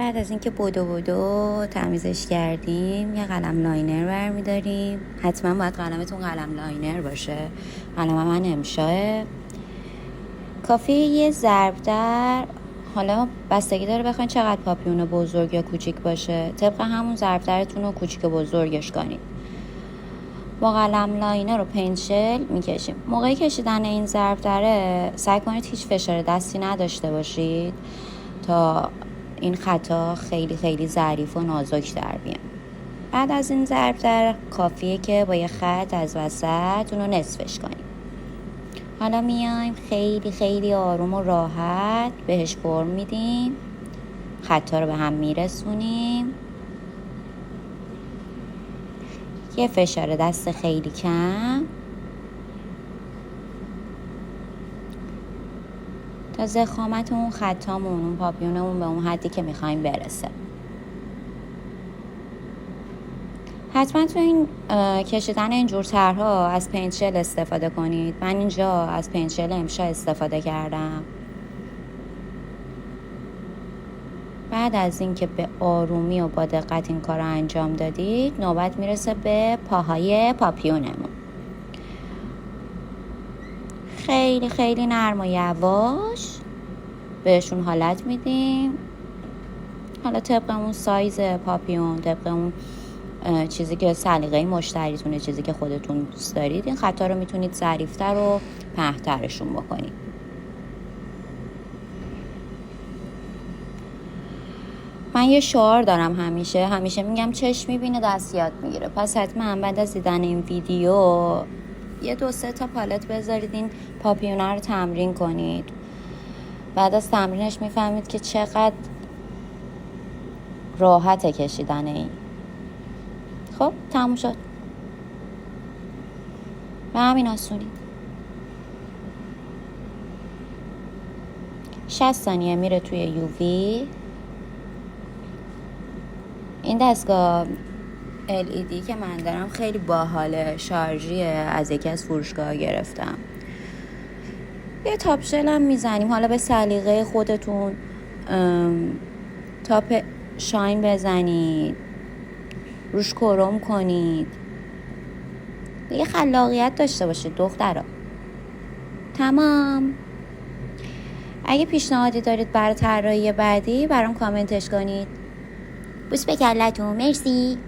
بعد از اینکه بدو تمیزش کردیم یه قلم لاینر برمیداریم. حتما باید قلمتون قلم لاینر باشه. قلم من امشاه. کافی یه ضرب در، حالا بستگی داره بخواین چقدر پاپیون بزرگ یا کوچیک باشه، طبق همون ضرب درتون رو کوچیک و بزرگش کنید. با قلم لاینر رو پنسل میکشیم. موقعی کشیدن این ضرب دره سعی کنید هیچ فشار دستی نداشته باشید تا این خطا خیلی خیلی ظریف و نازک در بیان. بعد از این ضرب در کافیه که با یه خط از وسط اونو نصفش کنیم. حالا میایم خیلی خیلی آروم و راحت بهش فرم میدیم، خطا رو به هم میرسونیم. یه فشار دست خیلی کم تا ضخامت اون خطامون، اون پاپیونمون به اون حدی که میخوایم برسه. حتما تو این کشیدن اینجور طرح‌ها از پنسل استفاده کنید. من اینجا از پنسل امشا استفاده کردم. بعد از اینکه به آرومی و با دقت این کار رو انجام دادید، نوبت میرسه به پاهای پاپیونمون. خیلی خیلی نرم و یواش بهشون حالت میدیم. حالا طبق اون سایز پاپیون، طبق اون چیزی که سلیقه مشتریتونه، چیزی که خودتون دوست دارید، این خطا رو میتونید ظریف‌تر و پهن‌ترشون بکنید. من یه شعار دارم همیشه میگم چشم میبینه دست یاد میگیره. پس حتما بعد از دیدن این ویدیو یه 2-3 تا پالت بذارید این پاپیونه رو تمرین کنید. بعد از تمرینش میفهمید که چقدر راحته کشیدن این. خب تموم شد. به همین آسونی. 60 ثانیه میره توی یووی. این دستگاه LED که من دارم خیلی باحاله، شارژیه، از یکی از فروشگاه گرفتم. یه تاپشل هم میزنیم، حالا به سلیقه خودتون. تاپ شاین بزنید، روش کروم کنید، یه خلاقیت داشته باشید دخترها. تمام. اگه پیشنهادی دارید برای طراحی بعدی برام کامنتش کنید. بوس به کلتون. مرسی.